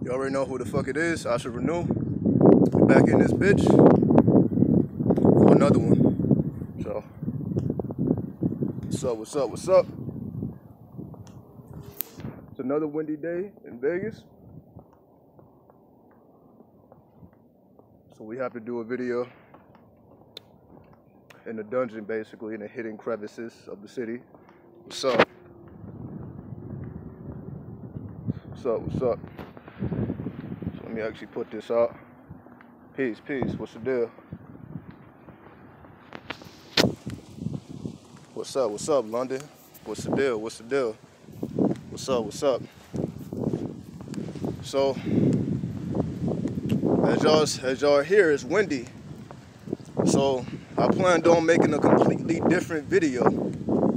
You already know who the fuck it is. Asha Renu. Back in this bitch. For another one. So, what's up, what's up? It's another windy day in Vegas. So we have to do a video in the dungeon, basically, in the hidden crevices of the city. What's up? What's up, what's up? So let me actually put this out. Peace, peace, what's the deal? What's up, London? What's the deal, what's the deal? What's up? So, as y'all hear, it's windy. So, I planned on making a completely different video.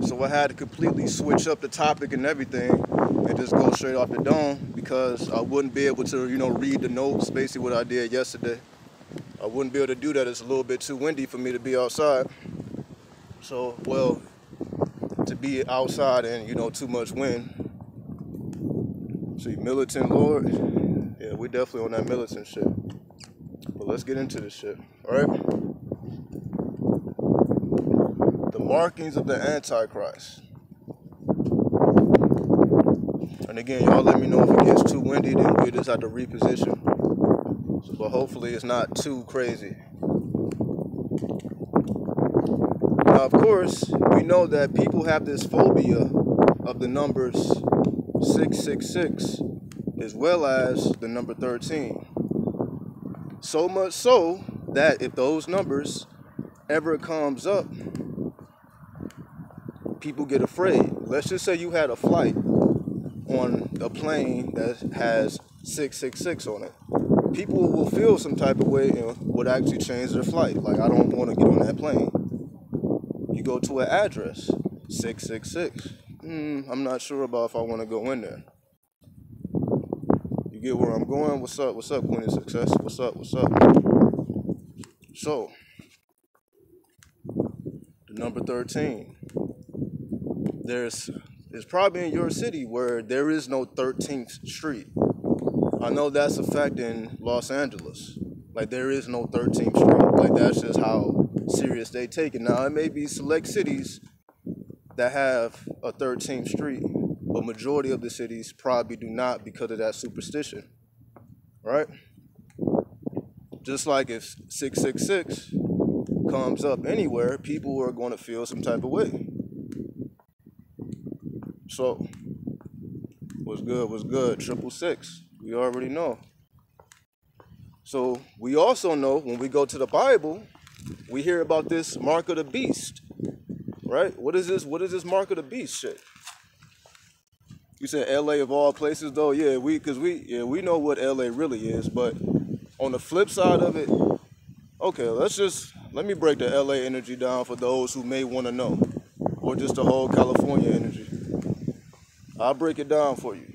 So I had to completely switch up the topic and everything and just go straight off the dome because I wouldn't be able to, read the notes, basically what I did yesterday. I wouldn't be able to do that. It's a little bit too windy for me to be outside. So, well, to be outside and, too much wind. See, militant Lord. Yeah, we definitely on that militant shit. But let's get into this shit, all right? The markings of the Antichrist. And again, y'all let me know if it gets too windy, then we just have to reposition. So, but hopefully it's not too crazy. Now, of course, we know that people have this phobia of the numbers 666 as well as the number 13. So much so that if those numbers ever comes up, people get afraid. Let's just say you had a flight on a plane that has 666 on it. People will feel some type of way and would actually change their flight. Like, I don't want to get on that plane. You go to an address, 666. I'm not sure about if I want to go in there. You get where I'm going? What's up, Queen of Success? What's up? So, the number 13. It's probably in your city where there is no 13th Street. I know that's a fact in Los Angeles. Like, there is no 13th Street. Like, that's just how serious they take it. Now, it may be select cities that have a 13th Street, but majority of the cities probably do not because of that superstition, right? Just like if 666 comes up anywhere, people are going to feel some type of way. So, what's good? 666. We already know. So, we also know when we go to the Bible, we hear about this mark of the beast, right? What is this? What is this mark of the beast shit? You said LA of all places, though? Yeah, we know what LA really is, but on the flip side of it, okay, let me break the LA energy down for those who may want to know, or just the whole California energy. I'll break it down for you.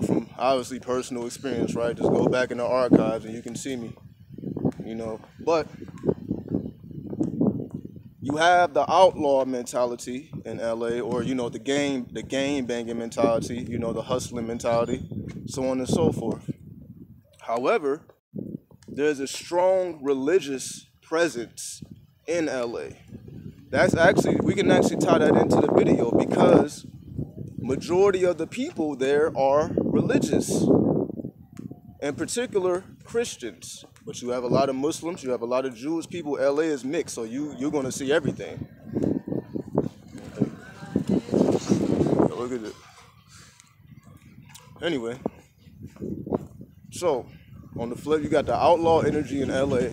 From obviously personal experience, right? Just go back in the archives and you can see me, But you have the outlaw mentality in LA, or, the game banging mentality, the hustling mentality, so on and so forth. However, there's a strong religious presence in LA. We can actually tie that into the video because majority of the people there are religious, in particular Christians. But you have a lot of Muslims, you have a lot of Jewish people. LA is mixed, so you're going to see everything. Look at it. Anyway, so on the flip, you got the outlaw energy in LA,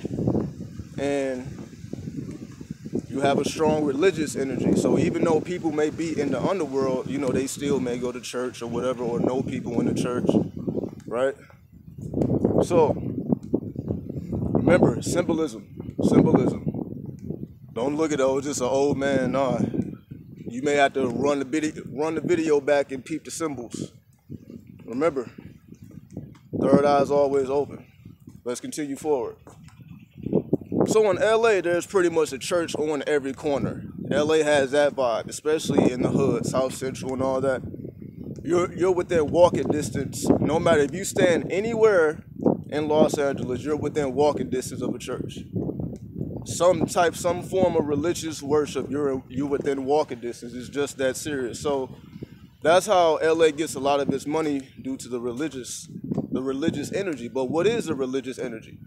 and you have a strong religious energy. So even though people may be in the underworld, they still may go to church or whatever, or know people in the church, right? So remember, symbolism. Don't look at it, just an old man. Nah, you may have to run the video back and peep the symbols. Remember, third eye's always open. Let's continue forward. So in LA, there's pretty much a church on every corner. LA has that vibe, especially in the hood, South Central and all that. you're within walking distance. No matter if you stand anywhere in Los Angeles, you're within walking distance of a church. Some form of religious worship, you're within walking distance. It's just that serious. So that's how LA gets a lot of its money, due to the religious energy. But what is the religious energy?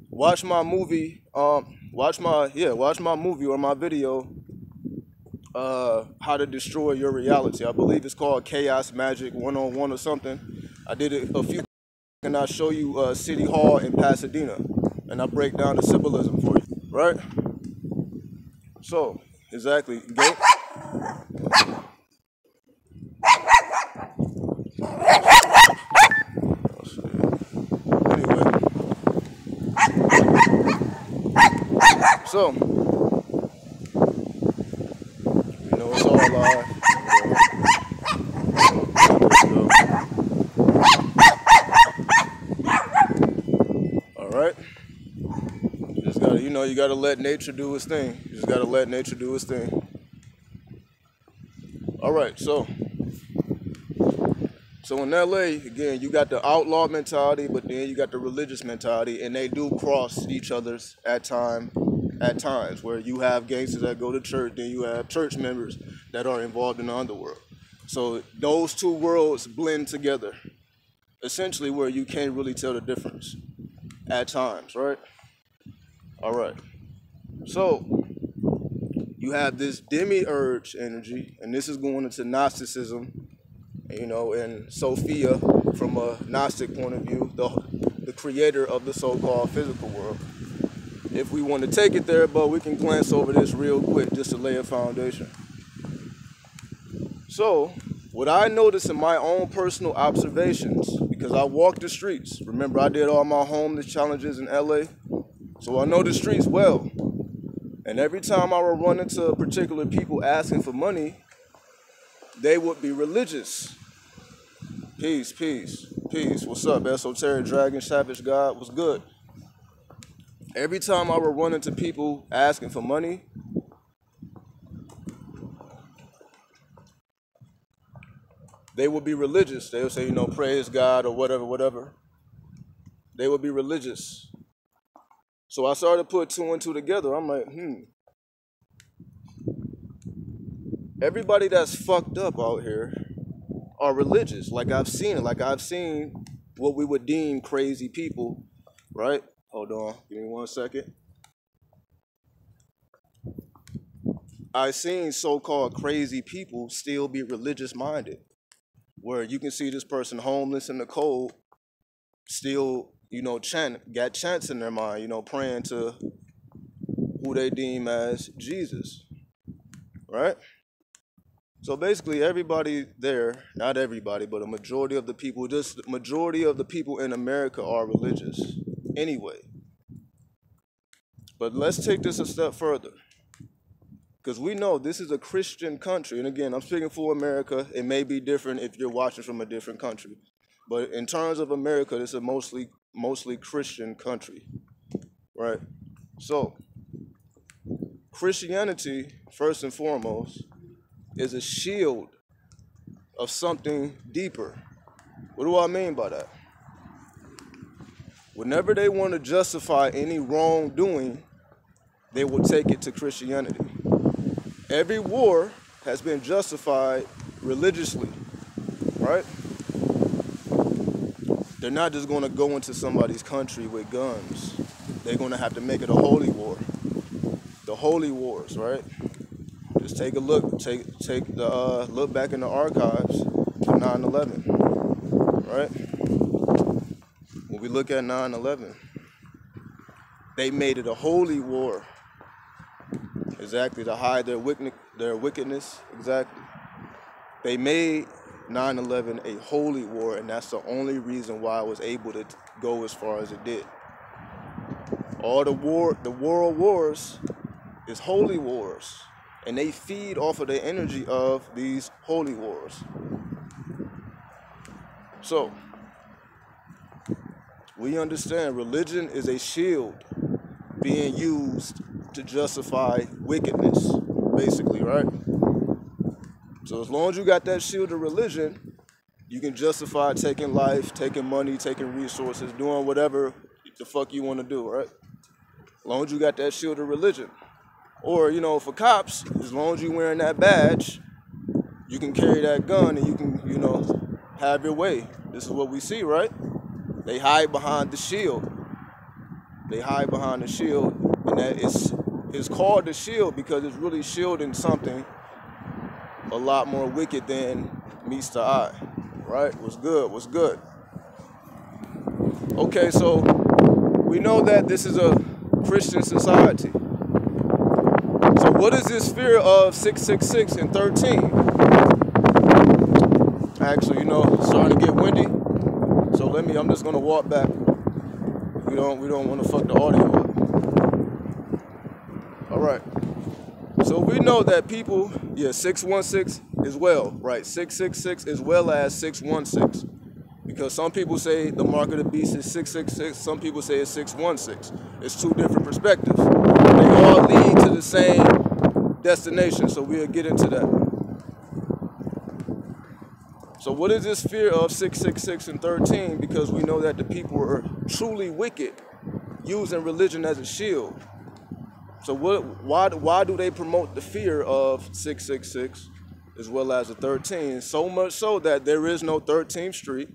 Watch my movie. Watch my movie or my video. How to Destroy Your Reality. I believe it's called Chaos Magic 101 or something. I did it a few, and I show you City Hall in Pasadena, and I break down the symbolism for you. Right? So, exactly. Go. Anyway. So, you know, it's all live. All right. Just gotta, you gotta let nature do its thing. You just gotta let nature do its thing. All right, so in LA, again, you got the outlaw mentality, but then you got the religious mentality, and they do cross each other's at times, where you have gangsters that go to church, then you have church members that are involved in the underworld. So those two worlds blend together, essentially, where you can't really tell the difference at times, right? All right. So you have this demiurge energy, and this is going into Gnosticism, and Sophia from a Gnostic point of view, the creator of the so-called physical world. If we want to take it there, but we can glance over this real quick just to lay a foundation. So, what I noticed in my own personal observations, because I walk the streets, remember I did all my homeless challenges in LA, so I know the streets well. And every time I would run into particular people asking for money, they would be religious. Peace, peace, peace. What's up, Esoteric Dragon, Savage God? What's good? Every time I would run into people asking for money, they would be religious. They would say, praise God or whatever. They would be religious. So I started to put two and two together. I'm like, everybody that's fucked up out here are religious. Like I've seen it. Like I've seen what we would deem crazy people, right? Hold on, give me 1 second. I've seen so-called crazy people still be religious-minded, where you can see this person homeless in the cold, still, got chants in their mind, praying to who they deem as Jesus, right? So basically everybody there, not everybody, but a majority of the people, just the majority of the people in America are religious anyway. But let's take this a step further, because we know this is a Christian country. And again, I'm speaking for America. It may be different if you're watching from a different country. But in terms of America, this is a mostly Christian country, right? So Christianity, first and foremost, is a shield of something deeper. What do I mean by that? Whenever they want to justify any wrongdoing, they will take it to Christianity. Every war has been justified religiously, right? They're not just going to go into somebody's country with guns. They're going to have to make it a holy war. The holy wars, right? Just take a look. Take the look back in the archives to 9/11, right? When we look at 9/11, they made it a holy war, exactly, to hide their wickedness, exactly. They made 9/11 a holy war, and that's the only reason why it was able to go as far as it did. All the world wars is holy wars, and they feed off of the energy of these holy wars. So we understand religion is a shield being used to justify wickedness, basically, right? So as long as you got that shield of religion, You can justify taking life, taking money, taking resources, doing whatever the fuck you want to do, right? As long as you got that shield of religion. Or, you know, for cops, as long as you're wearing that badge, you can carry that gun and you can, you know, have your way. This is what we see, right? They hide behind the shield. They hide behind the shield, and that it's called the shield because it's really shielding something a lot more wicked than meets the eye, right? What's good? What's good? Okay, so we know that this is a Christian society. So what is this fear of 666 and 13? Actually, you know, it's starting to get windy. So I'm just gonna walk back. We don't want to fuck the audio up. All right. So we know that people, 616 as well, right? 666 as well as 616. Because some people say the mark of the beast is 666, some people say it's 616. It's two different perspectives. They all lead to the same destination, so we'll get into that. So what is this fear of 666 and 13? Because we know that the people are truly wicked, using religion as a shield. So why do they promote the fear of 666 as well as the 13? So much so that there is no 13th Street.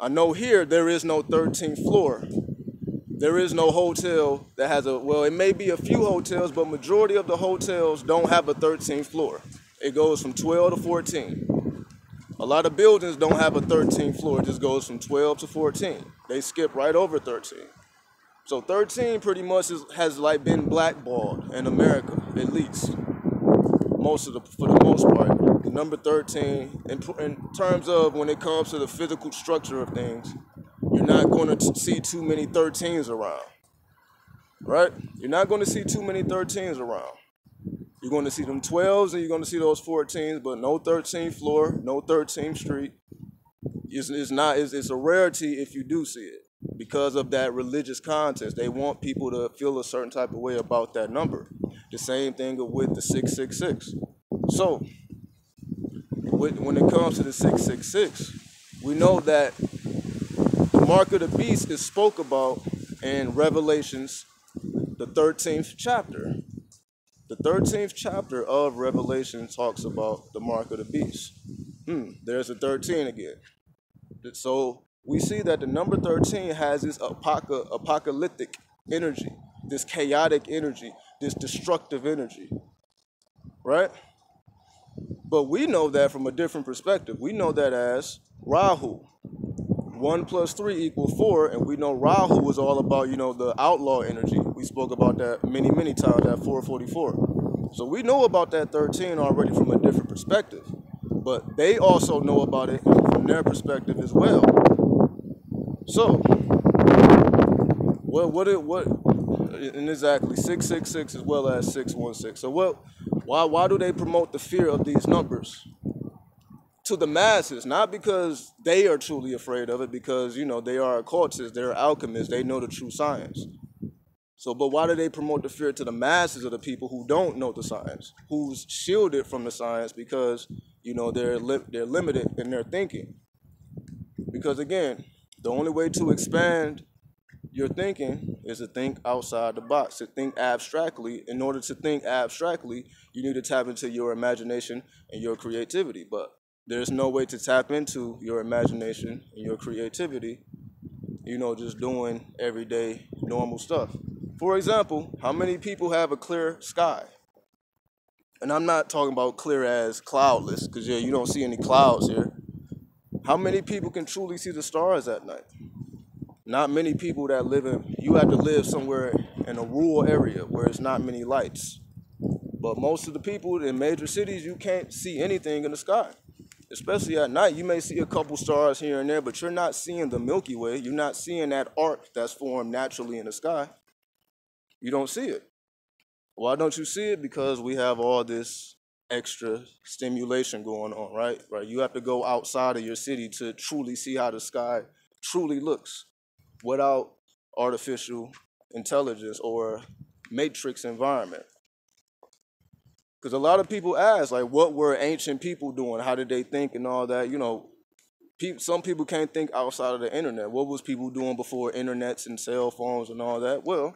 I know here there is no 13th floor. There is no hotel that has well, it may be a few hotels, but majority of the hotels don't have a 13th floor. It goes from 12 to 14. A lot of buildings don't have a 13th floor. It just goes from 12 to 14. They skip right over 13. So 13 pretty much has like been blackballed in America, at least. For the most part. The number 13, in terms of when it comes to the physical structure of things, you're not going to see too many 13s around, right? You're not going to see too many 13s around. You're going to see them 12s and you're going to see those 14s, but no 13th floor, no 13th street. It's a rarity if you do see it because of that religious context. They want people to feel a certain type of way about that number. The same thing with the 666. So when it comes to the 666, we know that the mark of the beast is spoke about in Revelations, the 13th chapter. The 13th chapter of Revelation talks about the mark of the beast. There's a 13 again. So we see that the number 13 has this apocalyptic energy, this chaotic energy, this destructive energy, right? But we know that from a different perspective. We know that as Rahu. 1 plus 3 equals 4, and we know Rahu is all about, the outlaw energy. We spoke about that many, many times at 444. So we know about that 13 already from a different perspective. But they also know about it from their perspective as well. So, and exactly 666 as well as 616. So why do they promote the fear of these numbers to the masses? Not because they are truly afraid of it, because they are occultists, they're alchemists, they know the true science. So, but why do they promote the fear to the masses of the people who don't know the science, who's shielded from the science because they're limited in their thinking? Because again, the only way to expand your thinking is to think outside the box, to think abstractly. In order to think abstractly, you need to tap into your imagination and your creativity. But there's no way to tap into your imagination and your creativity, just doing everyday normal stuff. For example, how many people have a clear sky? And I'm not talking about clear as cloudless, because you don't see any clouds here. How many people can truly see the stars at night? Not many people that you have to live somewhere in a rural area where it's not many lights. But most of the people in major cities, you can't see anything in the sky. Especially at night, you may see a couple stars here and there, but you're not seeing the Milky Way. You're not seeing that arc that's formed naturally in the sky. You don't see it. Why don't you see it? Because we have all this extra stimulation going on, right? You have to go outside of your city to truly see how the sky truly looks without artificial intelligence or matrix environment. Because a lot of people ask, what were ancient people doing? How did they think and all that? some people can't think outside of the internet. What was people doing before internets and cell phones and all that? Well,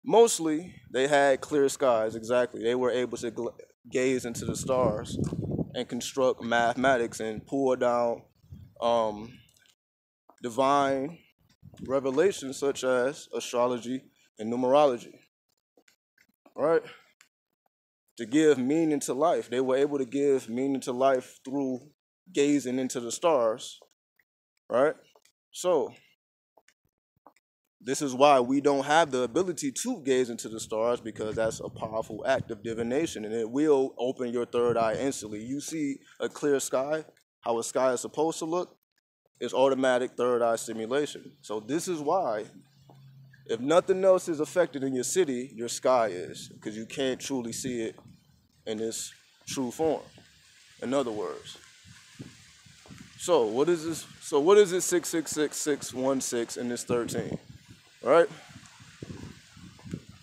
mostly they had clear skies, exactly. They were able to gaze into the stars and construct mathematics and pull down divine revelations such as astrology and numerology, right? To give meaning to life. They were able to give meaning to life through gazing into the stars, right? So, this is why we don't have the ability to gaze into the stars, because that's a powerful act of divination, and it will open your third eye instantly. You see a clear sky, how a sky is supposed to look, it's automatic third eye stimulation. So this is why, if nothing else is affected in your city, your sky is, because you can't truly see it in its true form. In other words. So what is this? So what is it 666-616 and this 13? Right?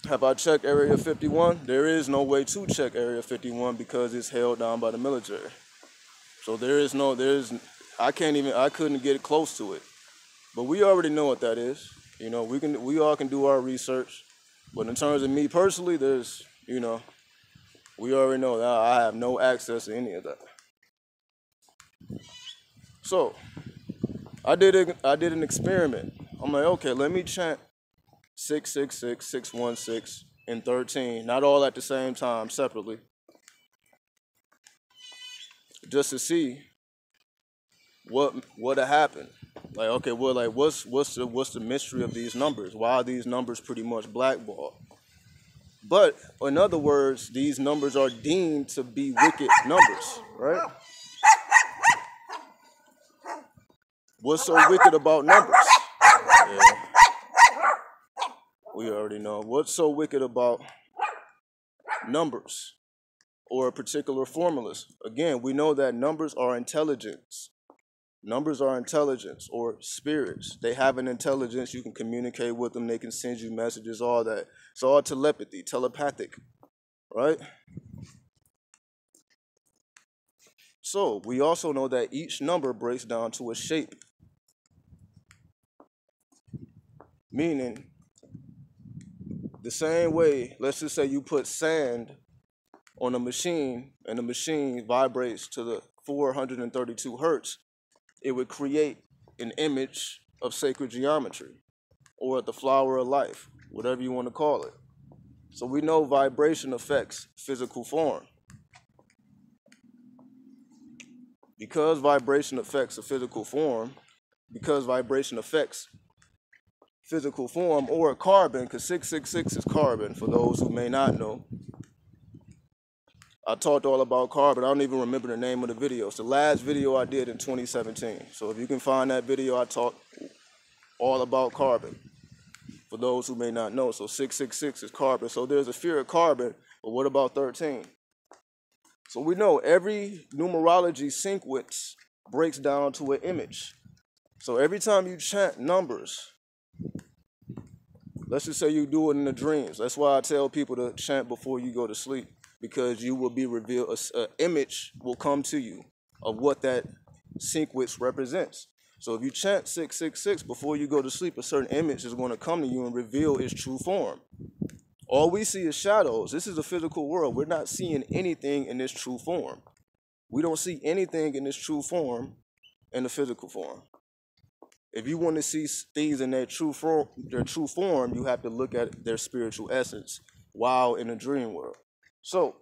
Have I checked Area 51? There is no way to check Area 51 because it's held down by the military. So I couldn't get close to it. But we already know what that is. You know, we all can do our research. But in terms of me personally, we already know that I have no access to any of that. So, I did an experiment. I'm like, okay, let me chant 666, 616, and 13, not all at the same time, separately, just to see what happened. Like, okay, well, like, what's the mystery of these numbers? Why are these numbers pretty much blackballed? But in other words, these numbers are deemed to be wicked numbers, right? What's so wicked about numbers? Yeah. We already know. What's so wicked about numbers or particular formulas? Again, we know that numbers are intelligence. Numbers are intelligence or spirits. They have an intelligence. You can communicate with them. They can send you messages, all that. It's all telepathy, telepathic, right? So we also know that each number breaks down to a shape. Meaning, the same way, let's just say you put sand on a machine and the machine vibrates to the 432 hertz, it would create an image of sacred geometry or the flower of life, whatever you want to call it. So we know vibration affects physical form. Because vibration affects a physical form, because vibration affects physical form or carbon, because 666 is carbon, for those who may not know. I talked all about carbon. I don't even remember the name of the video. It's the last video I did in 2017. So if you can find that video, I talked all about carbon, for those who may not know. So 666 is carbon. So there's a fear of carbon, but what about 13? So we know every numerology sequence breaks down to an image. So every time you chant numbers, let's just say you do it in the dreams. That's why I tell people to chant before you go to sleep, because you will be revealed, an image will come to you of what that sequence represents. So if you chant 666 before you go to sleep, a certain image is going to come to you and reveal its true form. All we see is shadows. This is a physical world. We're not seeing anything in this true form. We don't see anything in this true form in the physical form. If you want to see things in their true form, you have to look at their spiritual essence while in a dream world. So,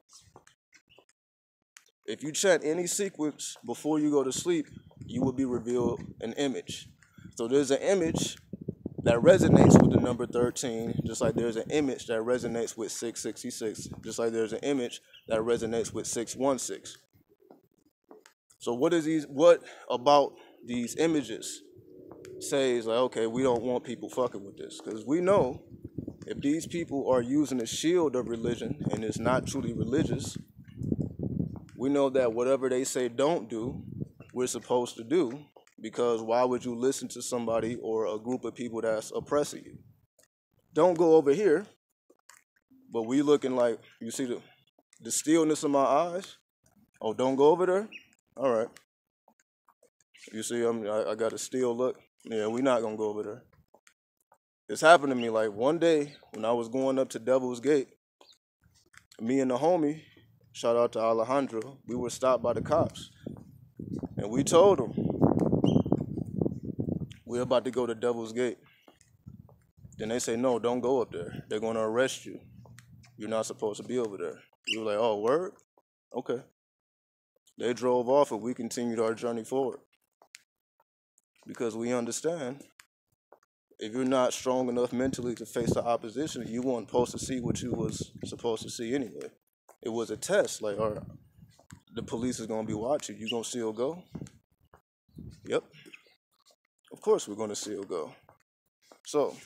if you chant any sequence before you go to sleep, you will be revealed an image. So there's an image that resonates with the number 13, just like there's an image that resonates with 666, just like there's an image that resonates with 616. So what about these images says, like, okay, we don't want people fucking with this? Because we know if these people are using a shield of religion and it's not truly religious, we know that whatever they say don't do, we're supposed to do, because why would you listen to somebody or a group of people that's oppressing you? Don't go over here, but we looking like, you see the stillness in my eyes? Oh, don't go over there? All right. You see, I got a steel look. Yeah, we're not going to go over there. This happened to me like one day when I was going up to Devil's Gate. Me and the homie, shout out to Alejandro, we were stopped by the cops. And we told them, we're about to go to Devil's Gate. Then they say, no, don't go up there. They're going to arrest you. You're not supposed to be over there. We were like, oh, word? Okay. They drove off and we continued our journey forward. Because we understand, if you're not strong enough mentally to face the opposition, you weren't supposed to see what you was supposed to see anyway. It was a test, like, all right, the police is going to be watching. You going to still go? Yep. Of course we're going to still go. So,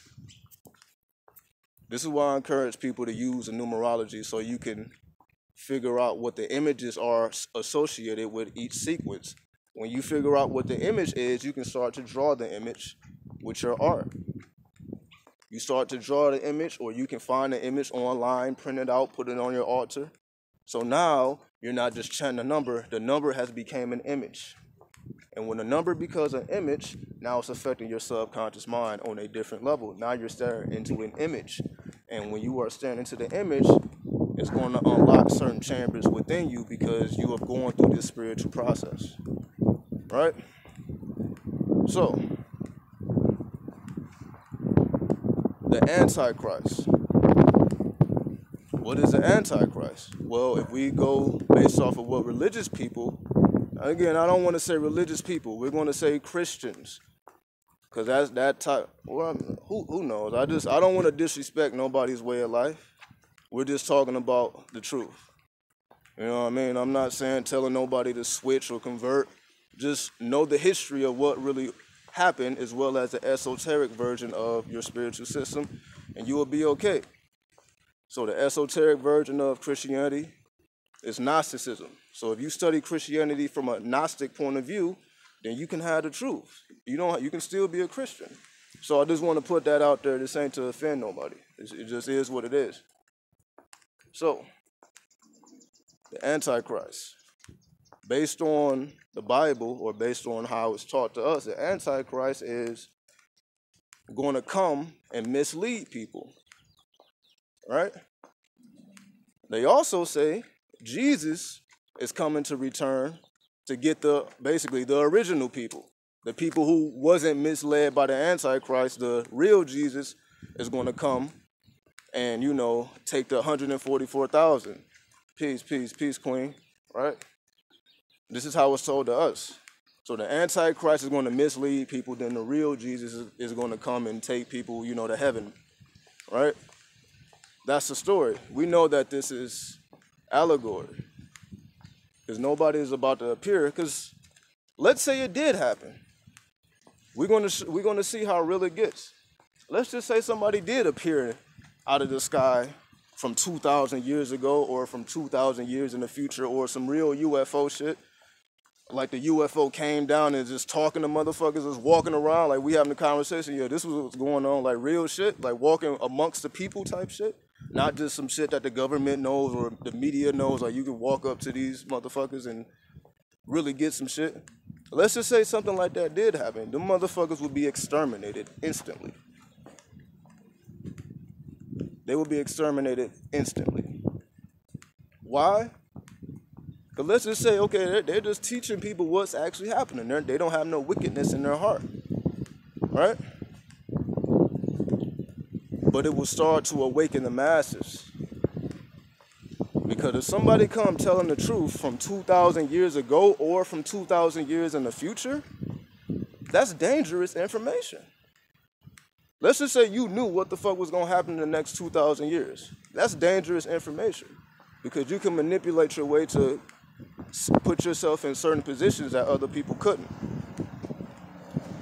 this is why I encourage people to use the numerology so you can figure out what the images are associated with each sequence. When you figure out what the image is, you can start to draw the image with your art. You start to draw the image, or you can find the image online, print it out, put it on your altar. So now you're not just chanting a number. The number has become an image. And when a number becomes an image, now it's affecting your subconscious mind on a different level. Now you're staring into an image. And when you are staring into the image, it's going to unlock certain chambers within you because you have gone through this spiritual process. Right? So, the Antichrist. What is the Antichrist? Well, if we go based off of what religious people, again, I don't want to say religious people, we're going to say Christians. Because that's that type, well, who knows? I don't want to disrespect nobody's way of life. We're just talking about the truth. You know what I mean? I'm not saying telling nobody to switch or convert. Just know the history of what really happened as well as the esoteric version of your spiritual system, and you will be okay. So the esoteric version of Christianity is Gnosticism. So if you study Christianity from a Gnostic point of view, then you can have the truth. You can still be a Christian. So I just want to put that out there. This ain't to offend nobody. It just is what it is. So, the Antichrist. Based on the Bible, or based on how it's taught to us, the Antichrist is going to come and mislead people. Right? They also say Jesus is coming to return to get basically the original people. The people who wasn't misled by the Antichrist, the real Jesus is going to come and, take the 144,000. Peace, peace, peace, queen. Right? This is how it's told to us. So the Antichrist is going to mislead people, then the real Jesus is going to come and take people, to heaven. Right? That's the story. We know that this is allegory. Because nobody is about to appear. Because let's say it did happen. We're going to see how real it gets. Let's just say somebody did appear out of the sky from 2,000 years ago, or from 2,000 years in the future, or some real UFO shit. Like the UFO came down and just talking to motherfuckers, just walking around, like we having a conversation. Yeah, this was what's going on, like real shit, like walking amongst the people type shit. Not just some shit that the government knows or the media knows, like you can walk up to these motherfuckers and really get some shit. Let's just say something like that did happen. Them motherfuckers would be exterminated instantly. They would be exterminated instantly. Why? Because let's just say, okay, they're just teaching people what's actually happening. They don't have no wickedness in their heart. Right? But it will start to awaken the masses. Because if somebody come telling the truth from 2,000 years ago or from 2,000 years in the future, that's dangerous information. Let's just say you knew what the fuck was going to happen in the next 2,000 years. That's dangerous information. Because you can manipulate your way to put yourself in certain positions that other people couldn't.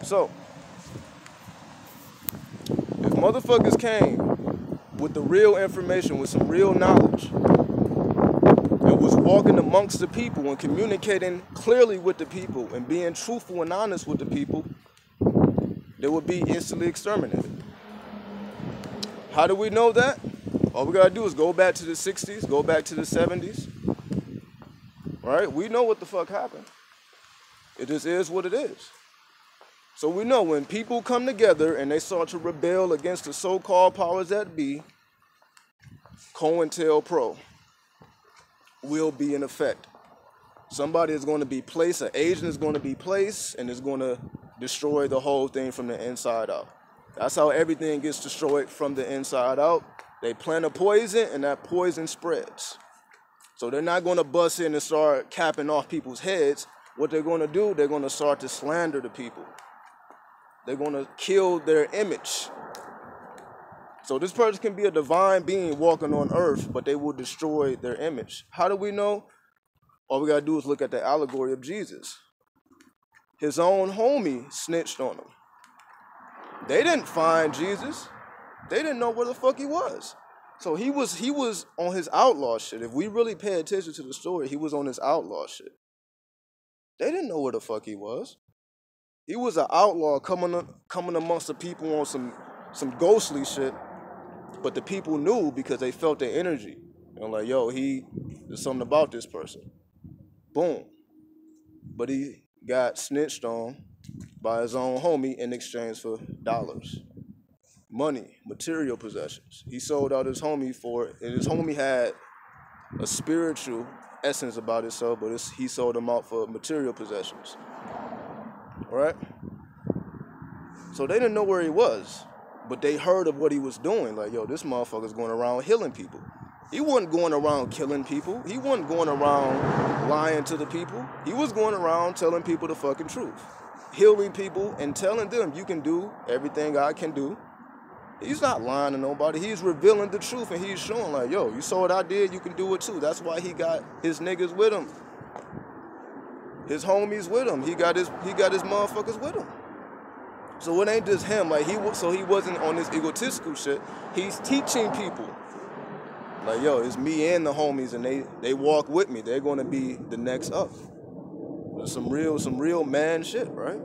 So, if motherfuckers came with the real information, with some real knowledge, and was walking amongst the people and communicating clearly with the people and being truthful and honest with the people, they would be instantly exterminated. How do we know that? All we gotta do is go back to the 60s, go back to the 70s. Right? We know what the fuck happened. It just is what it is. So we know when people come together and they start to rebel against the so-called powers that be, COINTELPRO will be in effect. Somebody is going to be placed, an agent is going to be placed, and is going to destroy the whole thing from the inside out. That's how everything gets destroyed from the inside out. They plant a poison, and that poison spreads. So they're not going to bust in and start capping off people's heads. What they're going to do, they're going to start to slander the people. They're going to kill their image. So this person can be a divine being walking on earth, but they will destroy their image. How do we know? All we got to do is look at the allegory of Jesus. His own homie snitched on him. They didn't find Jesus. They didn't know where the fuck he was. So he was on his outlaw shit. If we really pay attention to the story, he was on his outlaw shit. They didn't know where the fuck he was. He was an outlaw coming amongst the people on some ghostly shit, but the people knew because they felt their energy. And like, yo, there's something about this person. Boom. But he got snitched on by his own homie in exchange for dollars, money, material possessions. He sold out his homie for it, and his homie had a spiritual essence about himself, but he sold him out for material possessions. All right? So they didn't know where he was, but they heard of what he was doing. Like, yo, this motherfucker's going around healing people. He wasn't going around killing people. He wasn't going around lying to the people. He was going around telling people the fucking truth. Healing people and telling them you can do everything I can do. He's not lying to nobody. He's revealing the truth, and he's showing like, yo, you saw what I did, you can do it too. That's why he got his niggas with him. His homies with him. He got his motherfuckers with him. So it ain't just him. Like he wasn't on this egotistical shit. He's teaching people. Like, yo, it's me and the homies, and they walk with me. They're gonna be the next up. Some real man shit, right?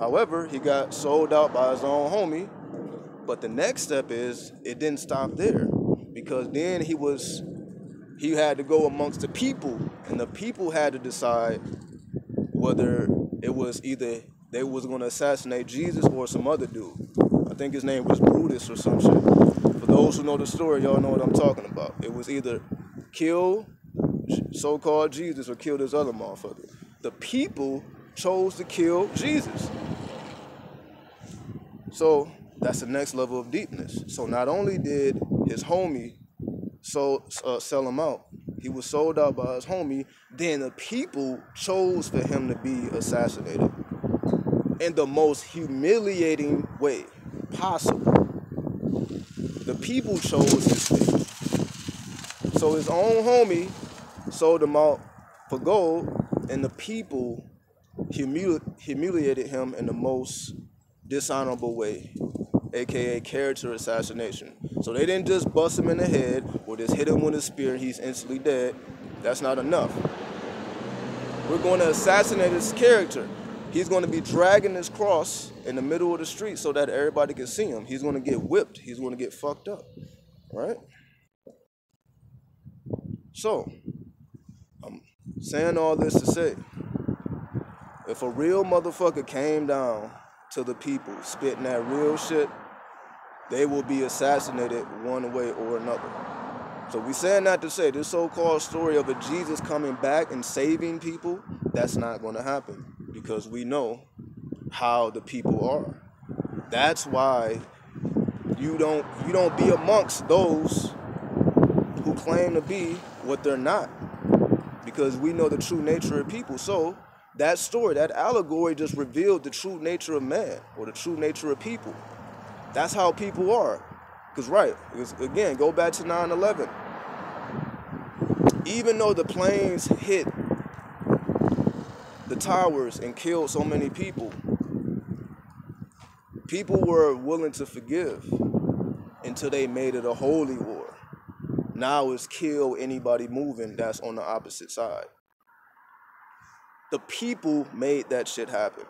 However, he got sold out by his own homie. But the next step is it didn't stop there, because then he had to go amongst the people, and the people had to decide whether it was either they was going to assassinate Jesus or some other dude. I think his name was Brutus or some shit. For those who know the story, y'all know what I'm talking about. It was either kill so-called Jesus or kill this other motherfucker. The people chose to kill Jesus. So that's the next level of deepness. So not only did his homie sell him out, he was sold out by his homie, then the people chose for him to be assassinated in the most humiliating way possible. The people chose this thing. So his own homie sold him out for gold, and the people humiliated him in the most dishonorable way, aka character assassination. So they didn't just bust him in the head or just hit him with a spear and he's instantly dead. That's not enough. We're going to assassinate his character. He's going to be dragging his cross in the middle of the street so that everybody can see him. He's going to get whipped. He's going to get fucked up, right? So, I'm saying all this to say, if a real motherfucker came down to the people spitting that real shit, they will be assassinated one way or another. So we saying that to say this so-called story of a Jesus coming back and saving people, that's not going to happen, because we know how the people are. That's why you don't be amongst those who claim to be what they're not, because we know the true nature of people. So that story, that allegory just revealed the true nature of man, or the true nature of people. That's how people are. Because, right, again, go back to 9/11. Even though the planes hit the towers and killed so many people, people were willing to forgive until they made it a holy war. Now it's kill anybody moving that's on the opposite side. The people made that shit happen.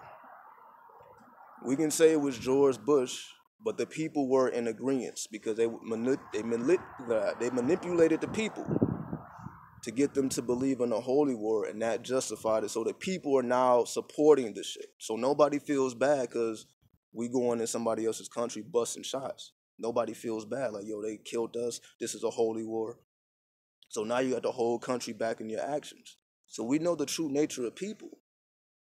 We can say it was George Bush, but the people were in agreement because they manipulated the people to get them to believe in a holy war, and that justified it. So the people are now supporting this shit. So nobody feels bad because we going in somebody else's country busting shots. Nobody feels bad. Like, yo, they killed us. This is a holy war. So now you got the whole country back in your actions. So we know the true nature of people.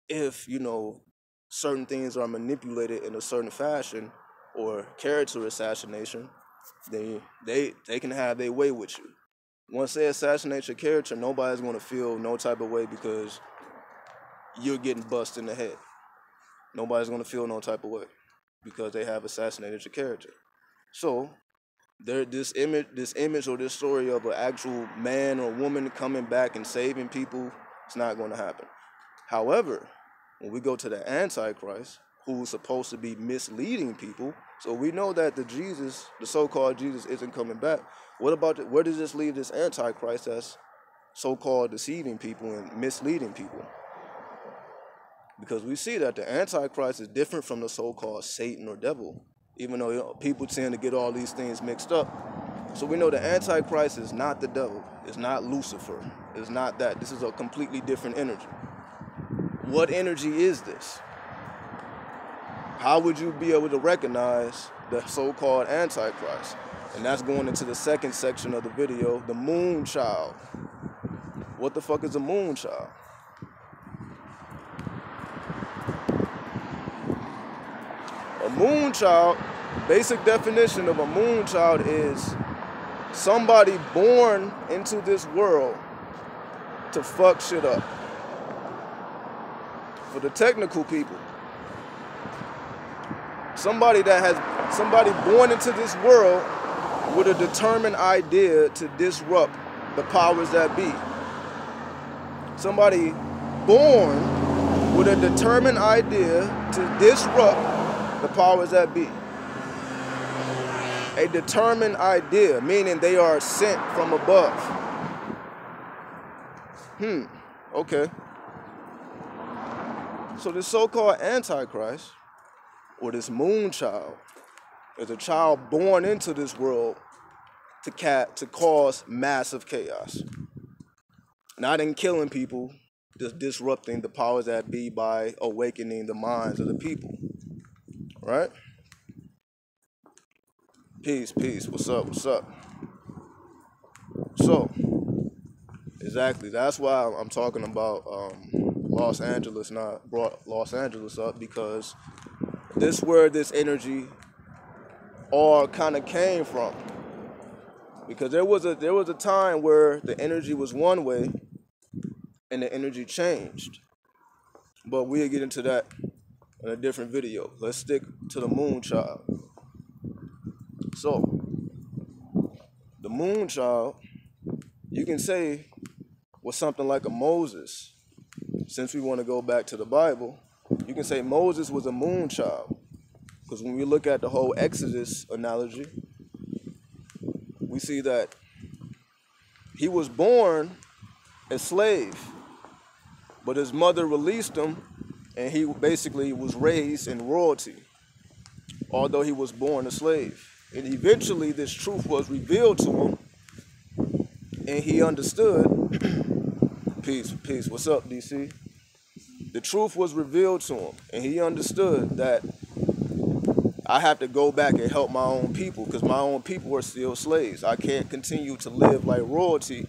If, you know, certain things are manipulated in a certain fashion or character assassination, they can have their way with you. Once they assassinate your character, nobody's going to feel no type of way because you're getting bust in the head. Nobody's going to feel no type of way because they have assassinated your character. So this image or this story of an actual man or woman coming back and saving people, it's not going to happen. However, when we go to the Antichrist, who's supposed to be misleading people, so we know that the so-called Jesus, isn't coming back. What about where does this leave this Antichrist that's so-called deceiving people and misleading people? Because we see that the Antichrist is different from the so-called Satan or devil, even though, you know, people tend to get all these things mixed up. So we know the Antichrist is not the devil. It's not Lucifer. It's not that. This is a completely different energy. What energy is this? How would you be able to recognize the so-called Antichrist? And that's going into the second section of the video, the Moonchild. What the fuck is a Moonchild? A Moonchild, basic definition of a Moonchild is somebody born into this world to fuck shit up. For the technical people, somebody born into this world with a determined idea to disrupt the powers that be. Somebody born with a determined idea to disrupt the powers that be. A determined idea, meaning they are sent from above. Okay. So this so-called Antichrist, or this Moonchild, is a child born into this world to cause massive chaos. Not in killing people, just disrupting the powers that be by awakening the minds of the people. Right? Peace, peace. What's up, what's up? So, exactly. That's why I'm talking about Los Angeles, not brought Los Angeles up, because this is where this energy all kind of came from. Because there was a time where the energy was one way and the energy changed. But we'll get into that in a different video. Let's stick to the Moonchild. So, the Moonchild, you can say, was something like a Moses. Since we want to go back to the Bible, you can say Moses was a Moonchild. Because when we look at the whole Exodus analogy, we see that he was born a slave, but his mother released him, and he basically was raised in royalty, although he was born a slave. And eventually this truth was revealed to him, and he understood. Peace, peace. What's up, DC? The truth was revealed to him, and he understood that I have to go back and help my own people, because my own people are still slaves. I can't continue to live like royalty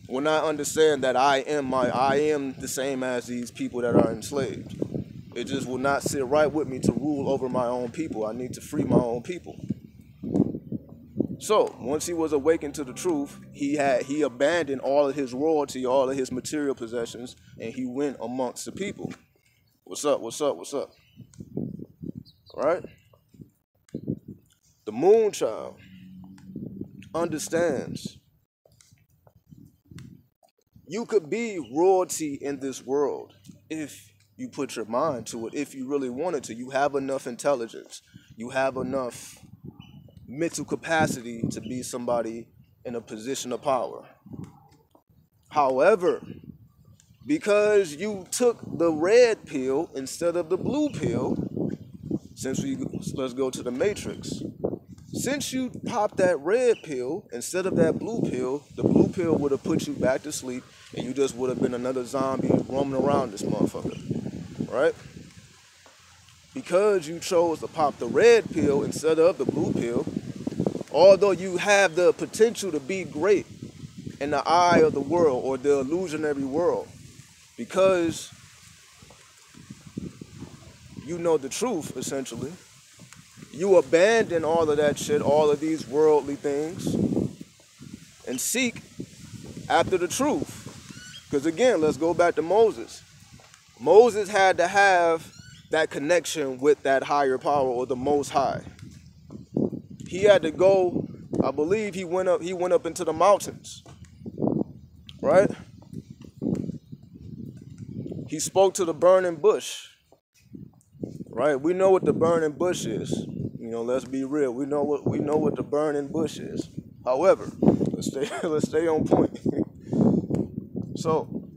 when I understand that I am the same as these people that are enslaved. It just will not sit right with me to rule over my own people. I need to free my own people. So once he was awakened to the truth, he abandoned all of his royalty, all of his material possessions, and he went amongst the people. What's up? What's up? What's up? Right? The Moonchild understands you could be royalty in this world if you put your mind to it, if you really wanted to. You have enough intelligence. You have enough mental capacity to be somebody in a position of power. However, because you took the red pill instead of the blue pill, let's go to the Matrix. Since you popped that red pill instead of that blue pill, the blue pill would have put you back to sleep and you just would have been another zombie roaming around this motherfucker, right? Because you chose to pop the red pill instead of the blue pill, although you have the potential to be great in the eye of the world or the illusionary world, because you know the truth, essentially, you abandon all of that shit, all of these worldly things, and seek after the truth. Because again, let's go back to Moses. Moses had to have that connection with that higher power or the Most High. He had to go, I believe he went up into the mountains, right? He spoke to the burning bush, right? We know what the burning bush is. You know, let's be real. We know what the burning bush is. However, let's stay on point. So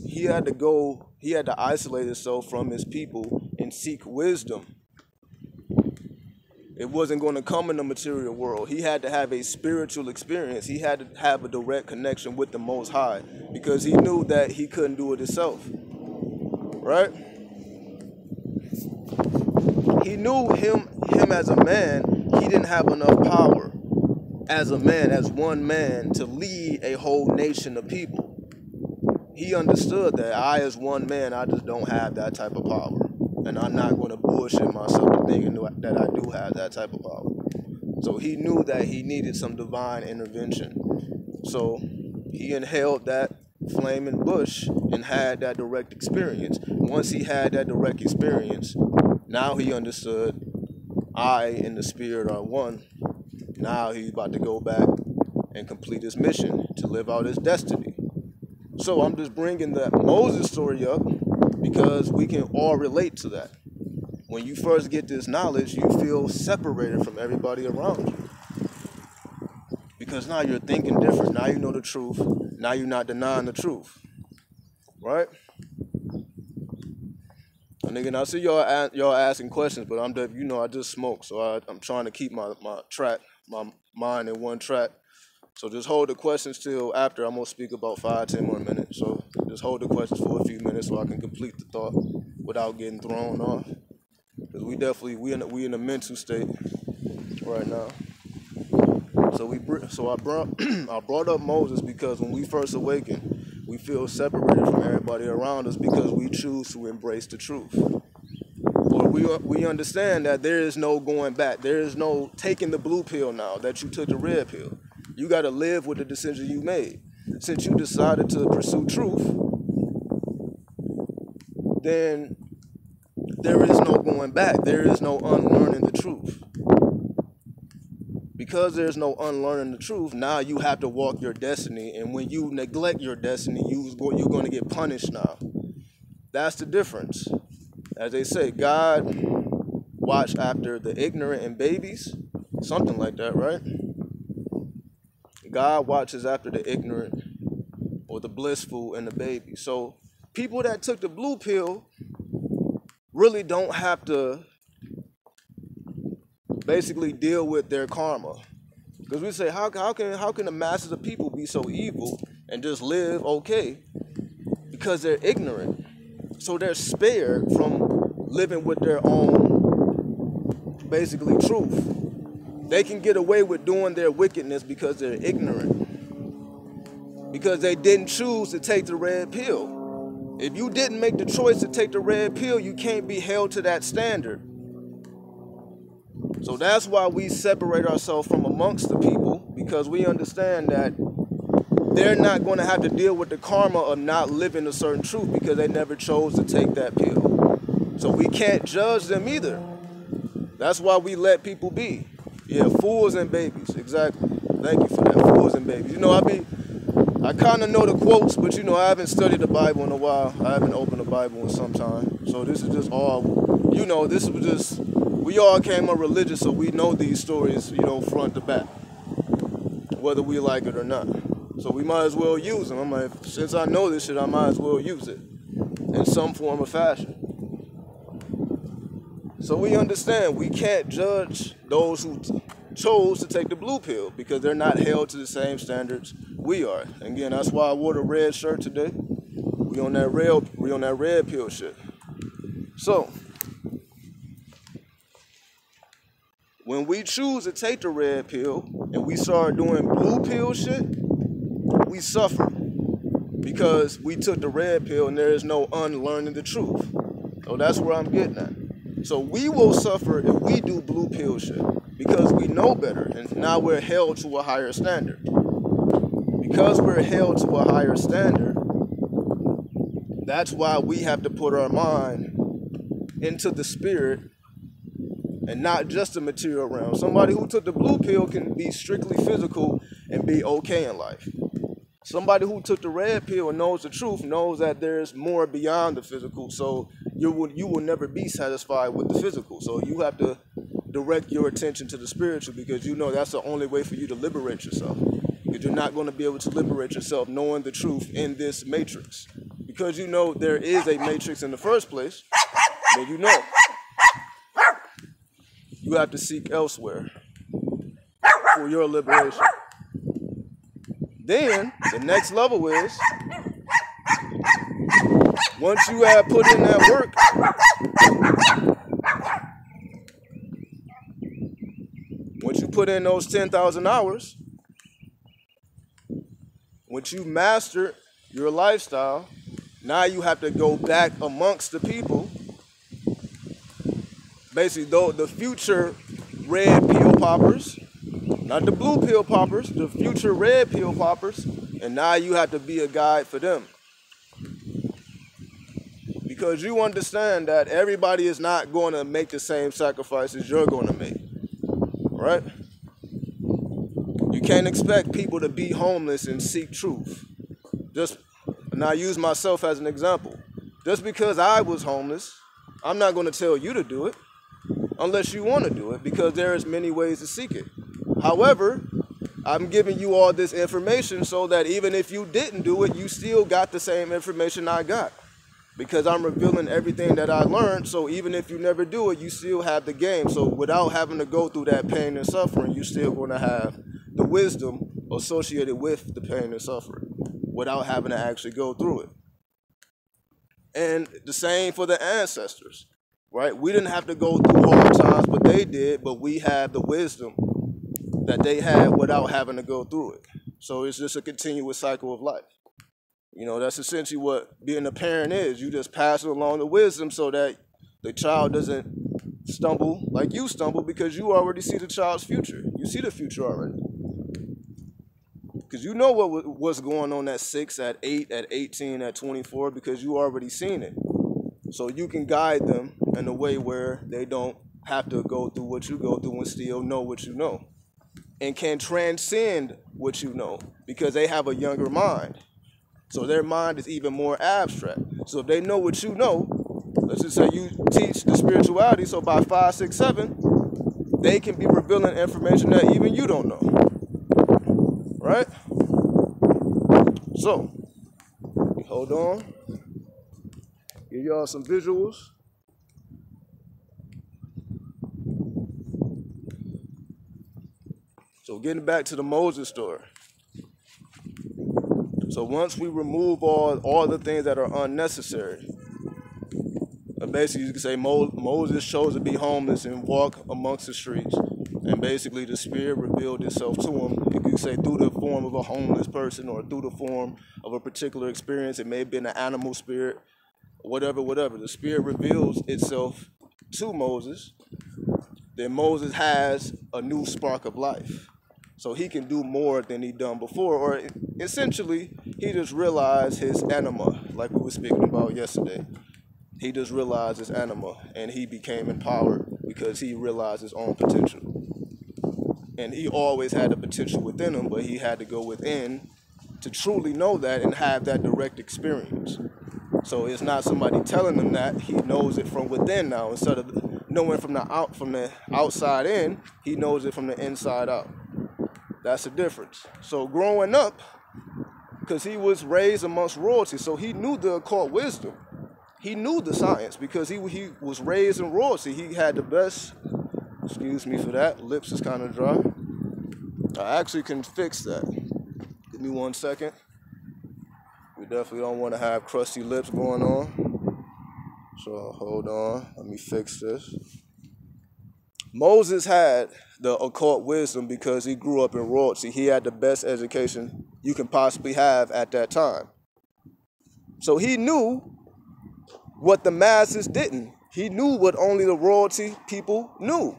he had to isolate himself from his people and seek wisdom. It wasn't going to come in the material world. He had to have a spiritual experience. He had to have a direct connection with the Most High because he knew that he couldn't do it himself, right? He knew him as a man, he didn't have enough power as a man, as one man, to lead a whole nation of people. He understood that I, as one man, I just don't have that type of power. And I'm not going to bullshit myself to thinking that I do have that type of power. So he knew that he needed some divine intervention. So he inhaled that flaming bush and had that direct experience. Once he had that direct experience, now he understood I and the spirit are one. Now he's about to go back and complete his mission to live out his destiny. So I'm just bringing that Moses story up because we can all relate to that. When you first get this knowledge, you feel separated from everybody around you. Because now you're thinking different. Now you know the truth. Now you're not denying the truth. Right? And again, I see y'all asking questions, but I just smoke, so I'm trying to keep my mind in one track. So just hold the questions till after. I'm gonna speak about 5-10 more minutes. So just hold the questions for a few minutes so I can complete the thought without getting thrown off. Because we in a mental state right now. So I brought up Moses because when we first awaken, we feel separated from everybody around us because we choose to embrace the truth. Or we understand that there is no going back. There is no taking the blue pill now that you took the red pill. You got to live with the decision you made. Since you decided to pursue truth, then there is no going back. There is no unlearning the truth. Because there's no unlearning the truth, now you have to walk your destiny. And when you neglect your destiny, you're going to get punished now. That's the difference. As they say, God watch after the ignorant and babies. Something like that, right? God watches after the ignorant or the blissful and the baby. So people that took the blue pill really don't have to basically deal with their karma. Because we say, how can the masses of people be so evil and just live okay? Because they're ignorant. So they're spared from living with their own, basically, truth. They can get away with doing their wickedness because they're ignorant. Because they didn't choose to take the red pill. If you didn't make the choice to take the red pill, you can't be held to that standard. So that's why we separate ourselves from amongst the people, because we understand that they're not going to have to deal with the karma of not living a certain truth because they never chose to take that pill. So we can't judge them either. That's why we let people be. Yeah, fools and babies, exactly. Thank you for that, fools and babies. You know, I kind of know the quotes, but you know, I haven't studied the Bible in a while. I haven't opened the Bible in some time. So this is just all, you know, this was just, we all came up religious, so we know these stories, you know, front to back, whether we like it or not. So we might as well use them. I'm like, since I know this shit, I might as well use it in some form or fashion. So we understand we can't judge those who chose to take the blue pill because they're not held to the same standards we are. And again, that's why I wore the red shirt today. We on that red pill shit. So when we choose to take the red pill and we start doing blue pill shit, we suffer because we took the red pill and there is no unlearning the truth. So that's where I'm getting at. So we will suffer if we do blue pill shit because we know better and now we're held to a higher standard. Because we're held to a higher standard, that's why we have to put our mind into the spirit and not just the material realm. Somebody who took the blue pill can be strictly physical and be okay in life. Somebody who took the red pill and knows the truth knows that there's more beyond the physical, so you will never be satisfied with the physical. So you have to direct your attention to the spiritual because you know that's the only way for you to liberate yourself. Because you're not going to be able to liberate yourself knowing the truth in this matrix. Because you know there is a matrix in the first place, then you know you have to seek elsewhere for your liberation. Then, the next level is, once you have put in that work, once you put in those 10,000 hours, once you master your lifestyle, now you have to go back amongst the people, basically the future red pill poppers, not the blue pill poppers, the future red pill poppers, and now you have to be a guide for them. Because you understand that everybody is not going to make the same sacrifices you're going to make, right? You can't expect people to be homeless and seek truth. And I use myself as an example. Just because I was homeless, I'm not going to tell you to do it unless you want to do it, because there's many ways to seek it. However, I'm giving you all this information so that even if you didn't do it, you still got the same information I got. Because I'm revealing everything that I learned, so even if you never do it, you still have the game. So without having to go through that pain and suffering, you're still going to have the wisdom associated with the pain and suffering without having to actually go through it. And the same for the ancestors, right? We didn't have to go through hard times, but they did, but we have the wisdom that they had without having to go through it. So it's just a continuous cycle of life. You know, that's essentially what being a parent is. You just pass along the wisdom so that the child doesn't stumble like you stumble, because you already see the child's future. You see the future already. Because you know what's going on at 6, at 8, at 18, at 24, because you already seen it. So you can guide them in a way where they don't have to go through what you go through and still know what you know. And can transcend what you know because they have a younger mind. So their mind is even more abstract. So if they know what you know, let's just say you teach the spirituality, so by 5, 6, 7, they can be revealing information that even you don't know. Right? So, hold on. Give y'all some visuals. So getting back to the Moses story. So once we remove all the things that are unnecessary, basically you can say Moses chose to be homeless and walk amongst the streets. And basically the spirit revealed itself to him. You could say through the form of a homeless person or through the form of a particular experience. It may have been an animal spirit, whatever. The spirit reveals itself to Moses. Then Moses has a new spark of life. So he can do more than he done before. Or essentially, he just realized his anima, like we were speaking about yesterday. He just realized his anima, and he became empowered because he realized his own potential. And he always had the potential within him, but he had to go within to truly know that and have that direct experience. So it's not somebody telling him that. He knows it from within now. Instead of knowing from the outside in, he knows it from the inside out. That's the difference. So growing up, because he was raised amongst royalty, so he knew the occult wisdom. He knew the science because he was raised in royalty. He had the best Excuse me for that. Lips is kind of dry. I actually can fix that. Give me 1 second. We definitely don't want to have crusty lips going on. So hold on. Let me fix this. Moses had the occult wisdom because he grew up in royalty. He had the best education you can possibly have at that time. So he knew what the masses didn't. He knew what only the royalty people knew.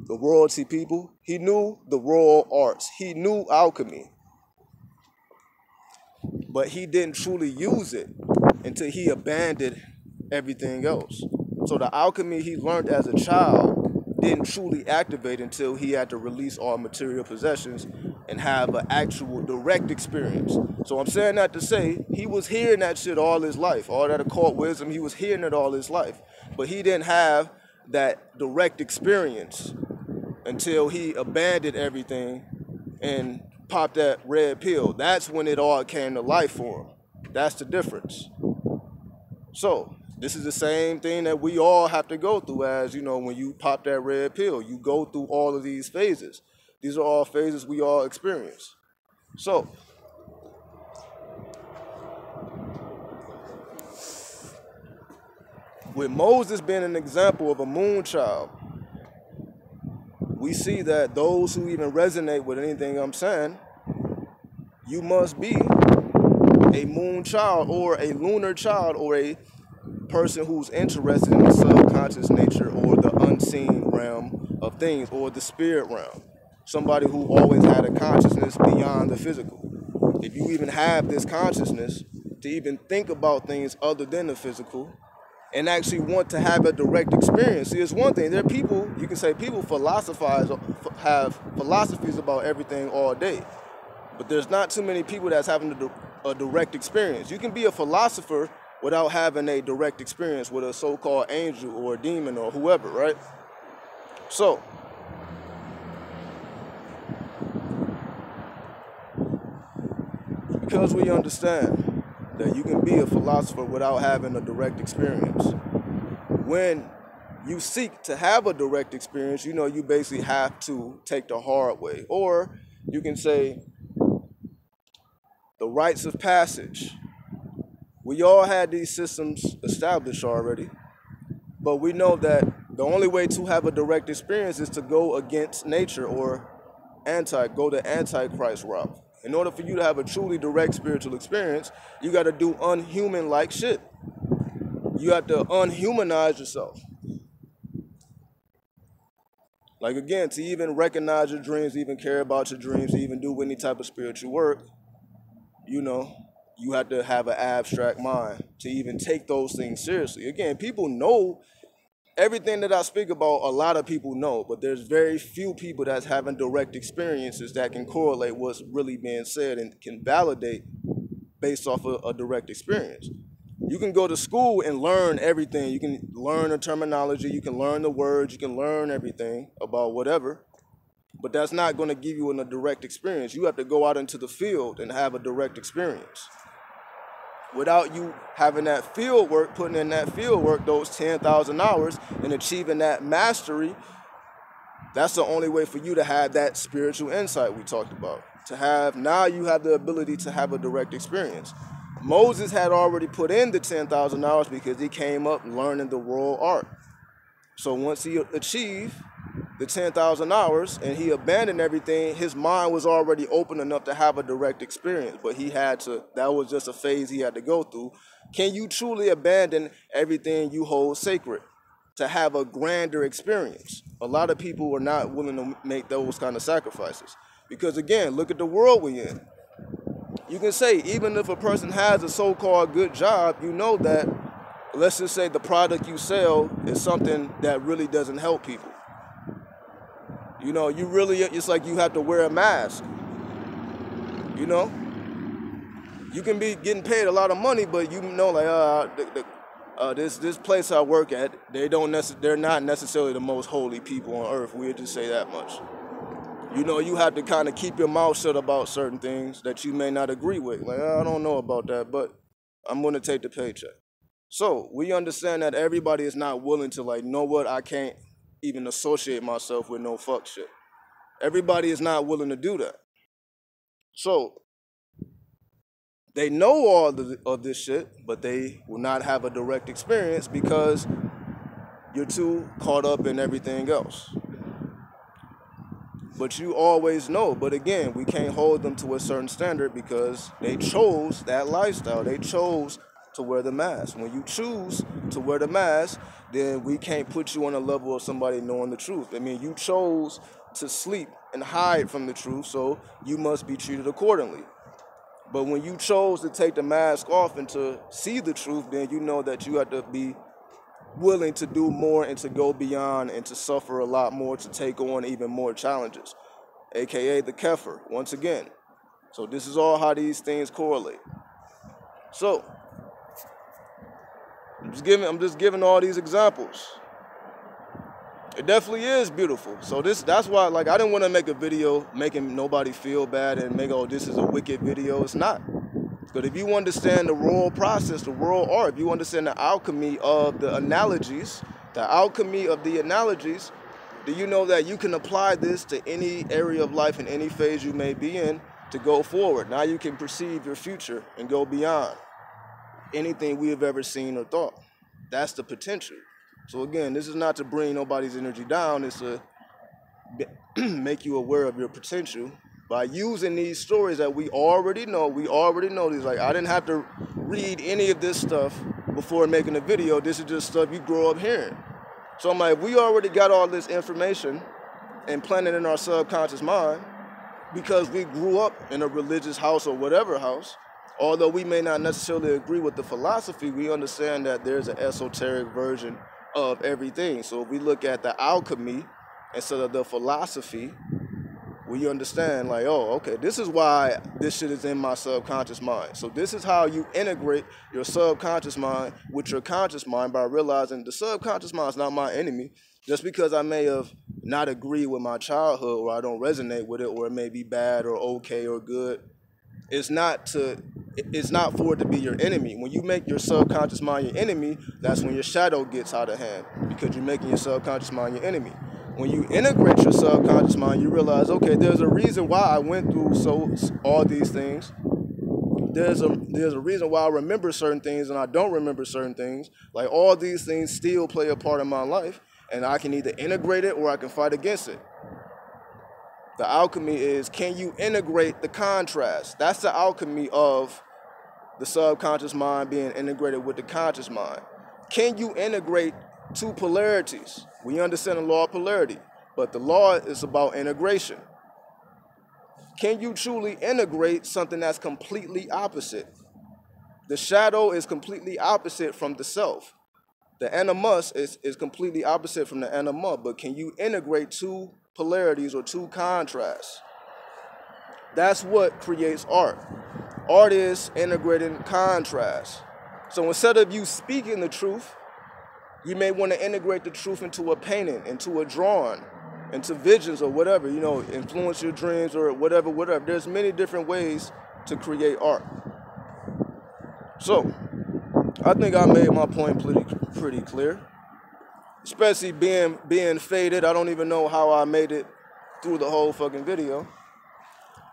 The royalty people, he knew the royal arts. He knew alchemy. But he didn't truly use it until he abandoned everything else. So the alchemy he learned as a child didn't truly activate until he had to release all material possessions and have an actual direct experience. So I'm saying that to say he was hearing that shit all his life. All that occult wisdom, he was hearing it all his life. But he didn't have that direct experience until he abandoned everything and popped that red pill. That's when it all came to life for him. That's the difference. So this is the same thing that we all have to go through as, you know, when you pop that red pill, you go through all of these phases. These are all phases we all experience. So with Moses being an example of a Moonchild, we see that those who even resonate with anything I'm saying, you must be a Moonchild or a lunar child or a person who's interested in the subconscious nature or the unseen realm of things or the spirit realm. Somebody who always had a consciousness beyond the physical. If you even have this consciousness to even think about things other than the physical and actually want to have a direct experience. See, it's one thing. There are people, you can say people philosophize, have philosophies about everything all day. But there's not too many people that's having a direct experience. You can be a philosopher without having a direct experience with a so-called angel or a demon or whoever, right? So, because we understand that you can be a philosopher without having a direct experience, when you seek to have a direct experience, you know, you basically have to take the hard way. Or you can say the rites of passage. We all had these systems established already, but we know that the only way to have a direct experience is to go against nature or go the Antichrist route. In order for you to have a truly direct spiritual experience, you got to do unhuman-like shit. You have to unhumanize yourself. Like again, to even recognize your dreams, even care about your dreams, to even do any type of spiritual work, you know, you have to have an abstract mind to even take those things seriously. Again, people know everything that I speak about, a lot of people know, but there's very few people that's having direct experiences that can correlate what's really being said and can validate based off of a direct experience. You can go to school and learn everything. You can learn the terminology, you can learn the words, you can learn everything about whatever, but that's not going to give you a direct experience. You have to go out into the field and have a direct experience. Without you having that field work, putting in that field work, those 10,000 hours and achieving that mastery, that's the only way for you to have that spiritual insight we talked about. Now you have the ability to have a direct experience. Moses had already put in the 10,000 hours because he came up learning the royal art. So once he achieved the 10,000 hours and he abandoned everything, his mind was already open enough to have a direct experience, but that was just a phase he had to go through. Can you truly abandon everything you hold sacred to have a grander experience? A lot of people are not willing to make those kind of sacrifices because again, look at the world we're in. You can say even if a person has a so-called good job, you know that, let's just say the product you sell is something that really doesn't help people. You know, it's like you have to wear a mask. You know, you can be getting paid a lot of money, but you know, like this place I work at, they're not necessarily the most holy people on earth. We'll just say that much. You know, you have to kind of keep your mouth shut about certain things that you may not agree with. Like, I don't know about that, but I'm going to take the paycheck. So we understand that everybody is not willing to, like, know what, I can't even associate myself with no fuck shit. Everybody is not willing to do that. So they know all of this shit, but they will not have a direct experience because you're too caught up in everything else. But you always know. But again, we can't hold them to a certain standard because they chose that lifestyle. They chose to wear the mask. When you choose to wear the mask, then we can't put you on a level of somebody knowing the truth. I mean, you chose to sleep and hide from the truth, so you must be treated accordingly. But when you chose to take the mask off and to see the truth, then you know that you have to be willing to do more and to go beyond and to suffer a lot more, to take on even more challenges, aka the kefir, once again. So this is all how these things correlate. So I'm just giving all these examples. It definitely is beautiful. So that's why, like, I didn't want to make a video making nobody feel bad and make, oh, this is a wicked video. It's not. But if you understand the royal process, the royal art, if you understand the alchemy of the analogies, do you know that you can apply this to any area of life and any phase you may be in to go forward? Now you can perceive your future and go beyond anything we have ever seen or thought. That's the potential. So again, this is not to bring nobody's energy down. It's to make you aware of your potential by using these stories that we already know. We already know these. Like, I didn't have to read any of this stuff before making a video. This is just stuff you grow up hearing. So I'm like, we already got all this information implanted in our subconscious mind because we grew up in a religious house or whatever house. Although we may not necessarily agree with the philosophy, we understand that there's an esoteric version of everything. So if we look at the alchemy instead of the philosophy, we understand, like, oh, okay, this is why this shit is in my subconscious mind. So this is how you integrate your subconscious mind with your conscious mind, by realizing the subconscious mind is not my enemy. Just because I may have not agreed with my childhood, or I don't resonate with it, or it may be bad or okay or good, it's not for it to be your enemy. When you make your subconscious mind your enemy, that's when your shadow gets out of hand, because you're making your subconscious mind your enemy. When you integrate your subconscious mind, you realize, okay, there's a reason why I went through all these things. There's a reason why I remember certain things and I don't remember certain things. Like, all these things still play a part in my life, and I can either integrate it or I can fight against it. The alchemy is, can you integrate the contrast? That's the alchemy of the subconscious mind being integrated with the conscious mind. Can you integrate two polarities? We understand the law of polarity, but the law is about integration. Can you truly integrate something that's completely opposite? The shadow is completely opposite from the self. The animus is completely opposite from the anima, but can you integrate two polarities or two contrasts? That's what creates art. Art is integrating contrast. So instead of you speaking the truth, you may want to integrate the truth into a painting, into a drawing, into visions or whatever, influence your dreams or whatever. There's many different ways to create art. So I think I made my point pretty clear, especially being faded. I don't even know how I made it through the whole fucking video,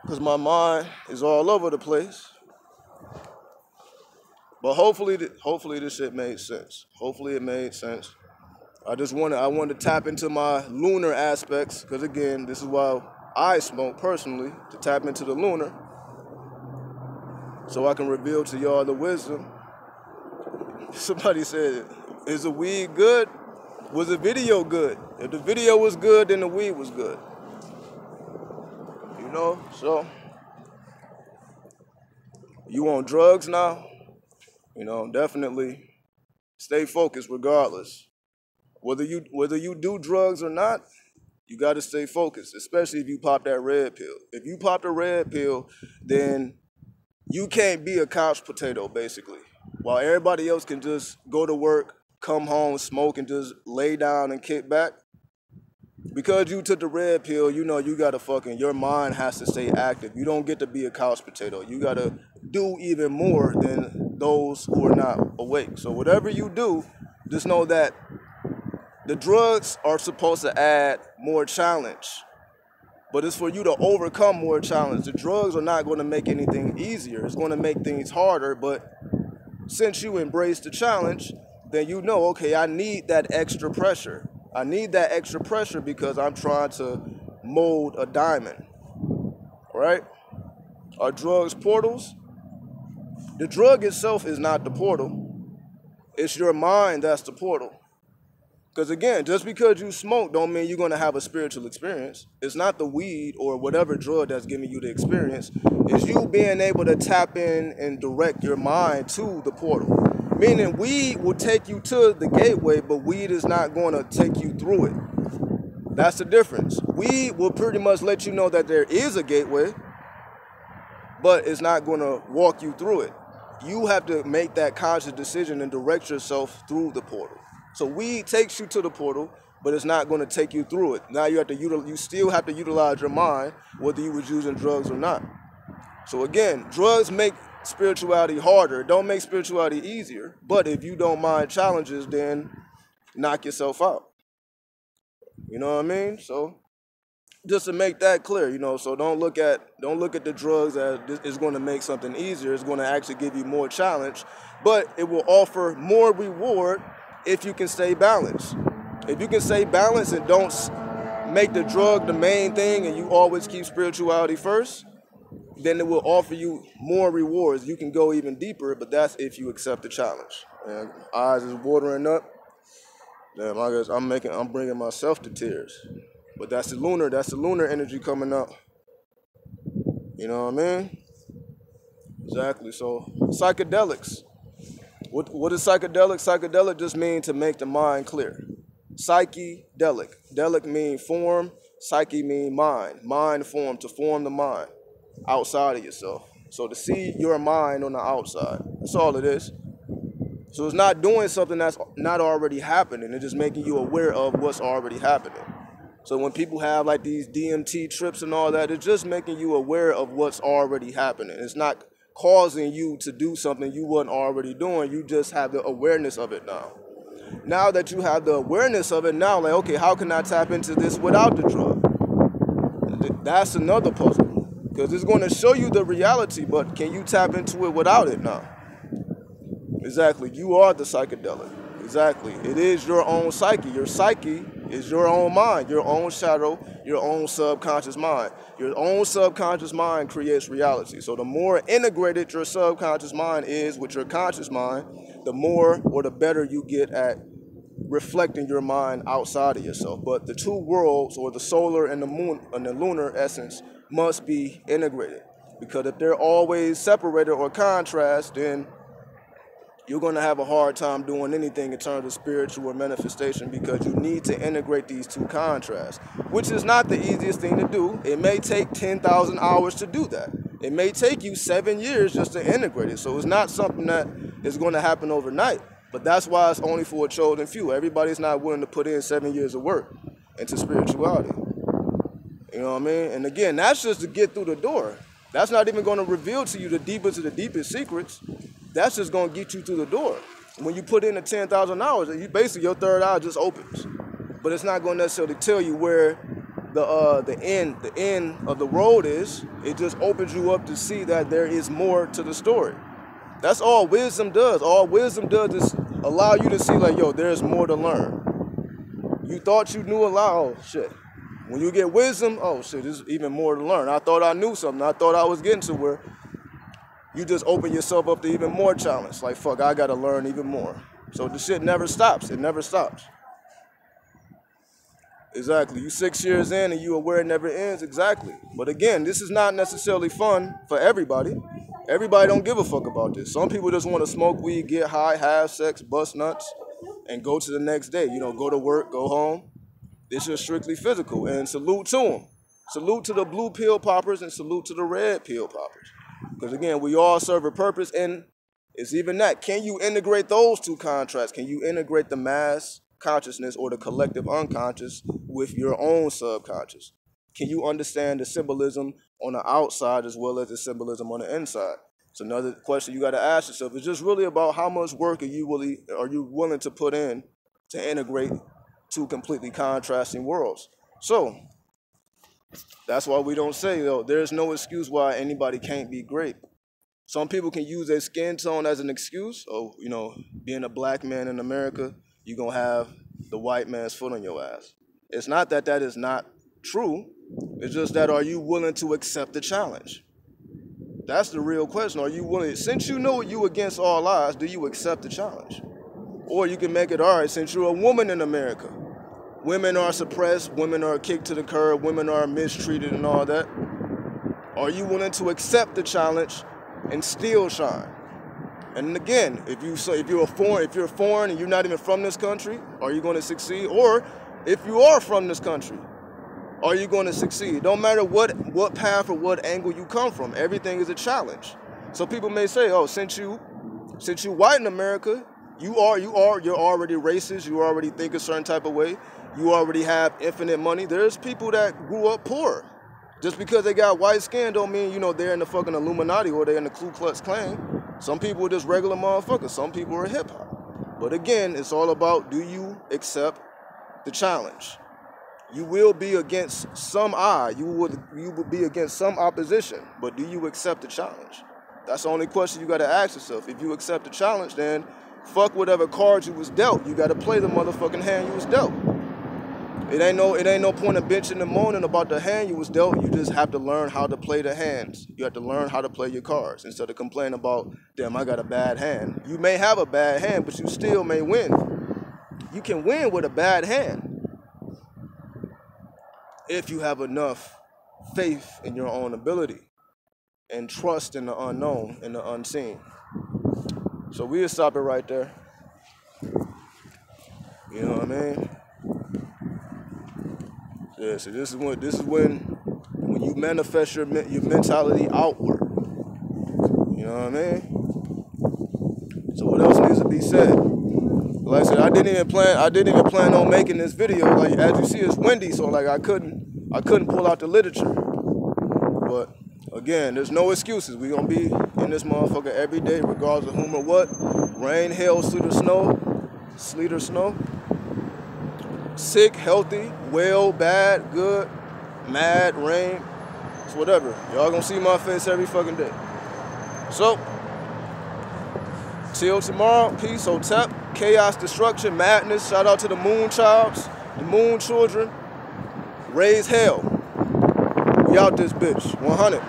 because my mind is all over the place. But hopefully this shit made sense. Hopefully it made sense. I wanted to tap into my lunar aspects, because again, this is why I smoke personally, to tap into the lunar, so I can reveal to y'all the wisdom. Somebody said, is the weed good? Was the video good? If the video was good, then the weed was good. So you on drugs now? Definitely stay focused regardless. Whether you do drugs or not, you got to stay focused, especially if you pop that red pill. If you pop the red pill, then you can't be a couch potato, basically. While everybody else can just go to work, come home, smoke, and just lay down and kick back, because you took the red pill, you gotta your mind has to stay active. You don't get to be a couch potato. You gotta do even more than those who are not awake. So whatever you do, just know that The drugs are supposed to add more challenge, but it's for you to overcome more challenge. The drugs are not going to make anything easier. It's going to make things harder, but since you embrace the challenge, then you know, okay, I need that extra pressure. I need that extra pressure because I'm trying to mold a diamond, right? Are drugs portals? The drug itself is not the portal. It's your mind that's the portal. Because again, just because you smoke don't mean you're going to have a spiritual experience. It's not the weed or whatever drug that's giving you the experience. It's you being able to tap in and direct your mind to the portal. Meaning weed will take you to the gateway, but weed is not going to take you through it. That's the difference. Weed will pretty much let you know that there is a gateway, but it's not going to walk you through it. You have to make that conscious decision and direct yourself through the portal. So weed takes you to the portal, but it's not going to take you through it. Now you still have to utilize your mind, whether you was using drugs or not. So again, drugs make spirituality harder. Don't make spirituality easier. But if you don't mind challenges, then knock yourself out. You know what I mean? So just to make that clear, so don't look at the drugs as it's going to make something easier. It's going to actually give you more challenge, but it will offer more reward if you can stay balanced. If you can stay balanced and don't make the drug the main thing and you always keep spirituality first, then it will offer you more rewards. You can go even deeper, but that's if you accept the challenge. And eyes is watering up. Damn, I guess I'm bringing myself to tears. But that's the lunar energy coming up. You know what I mean? Exactly. So psychedelics. What is psychedelic? Psychedelic just means to make the mind clear. Psychedelic. Delic mean form. Psyche mean mind. Mind form, to form the mind outside of yourself. So to see your mind on the outside. That's all it is. So it's not doing something that's not already happening. It's just making you aware of what's already happening. So when people have like these DMT trips and all that, it's just making you aware of what's already happening. It's not causing you to do something you wasn't already doing. You just have the awareness of it now. Now that you have the awareness of it, now like, okay, how can I tap into this without the drug? That's another puzzle. Because it's going to show you the reality, but can you tap into it without it now? Exactly. You are the psychedelic. Exactly. It is your own psyche. Your psyche is your own mind, your own shadow, your own subconscious mind. Your own subconscious mind creates reality. So the more integrated your subconscious mind is with your conscious mind, the more or the better you get at reflecting your mind outside of yourself. But the two worlds, or the solar and the moon and the lunar essence, must be integrated. Because if they're always separated or contrast, then you're going to have a hard time doing anything in terms of spiritual or manifestation, because you need to integrate these two contrasts, which is not the easiest thing to do. It may take 10,000 hours to do that. It may take you 7 years just to integrate it. So it's not something that is going to happen overnight, but that's why it's only for a chosen few. Everybody's not willing to put in 7 years of work into spirituality. You know what I mean? And again, that's just to get through the door. That's not even going to reveal to you the deepest secrets. That's just going to get you through the door. When you put in the 10,000 hours, basically your third eye just opens. But it's not going to necessarily tell you where the end of the road is. It just opens you up to see that there is more to the story. That's all wisdom does. All wisdom does is allow you to see, like, yo, there's more to learn. You thought you knew a lot. Oh, shit. When you get wisdom, oh, shit, there's even more to learn. I thought I knew something. I thought I was getting to where you just open yourself up to even more challenge. Like, fuck, I got to learn even more. So the shit never stops. It never stops. Exactly. You 6 years in and you aware it never ends. Exactly. But again, this is not necessarily fun for everybody. Everybody don't give a fuck about this. Some people just want to smoke weed, get high, have sex, bust nuts, and go to the next day. You know, go to work, go home. This is strictly physical. And salute to them. Salute to the blue pill poppers and salute to the red pill poppers. Because again, we all serve a purpose, and it's even that. Can you integrate those two contrasts? Can you integrate the mass consciousness or the collective unconscious with your own subconscious? Can you understand the symbolism on the outside as well as the symbolism on the inside? It's another question you got to ask yourself. It's just really about how much work are you willing to put in to integrate two completely contrasting worlds. So that's why we don't say, yo, there's no excuse why anybody can't be great. Some people can use their skin tone as an excuse. Oh, you know, being a black man in America, you're going to have the white man's foot on your ass. It's not that that is not true. It's just that, are you willing to accept the challenge? That's the real question. Are you willing? Since you know you against all odds, do you accept the challenge? Or you can make it, all right, since you're a woman in America, women are suppressed, women are kicked to the curb, women are mistreated and all that. Are you willing to accept the challenge and still shine? And again, if you're foreign and you're not even from this country, are you going to succeed? Or if you are from this country, are you going to succeed? Don't matter what path or what angle you come from. Everything is a challenge. So people may say, oh, since you white in America, you're already racist. You already think a certain type of way. You already have infinite money. There's people that grew up poor. Just because they got white skin don't mean, you know, they're in the fucking Illuminati or they're in the Ku Klux Klan. Some people are just regular motherfuckers. Some people are hip hop. But again, it's all about, do you accept the challenge? You will be against some odds. You will be against some opposition. But do you accept the challenge? That's the only question you got to ask yourself. If you accept the challenge, then fuck whatever cards you was dealt. You got to play the motherfucking hand you was dealt. It ain't no point in benching and moaning about the hand you was dealt. You just have to learn how to play the hands. You have to learn how to play your cards instead of complaining about, damn, I got a bad hand. You may have a bad hand, but you still may win. You can win with a bad hand if you have enough faith in your own ability and trust in the unknown and the unseen. So we'll stop it right there. You know what I mean? Yeah, so this is when you manifest your mentality outward. You know what I mean? So what else needs to be said? Like I said, I didn't even plan on making this video. Like, as you see, it's windy, so like I couldn't pull out the literature. But again, there's no excuses. We gonna be in this motherfucker every day, regardless of whom or what. Rain, hail, sleet or snow. Sick, healthy, well, bad, good, mad, rain, it's whatever. Y'all gonna see my face every fucking day. So, till tomorrow, peace, hotep, chaos, destruction, madness. Shout out to the Moonchilds, the Moon Children. Raise hell. We out this bitch, 100.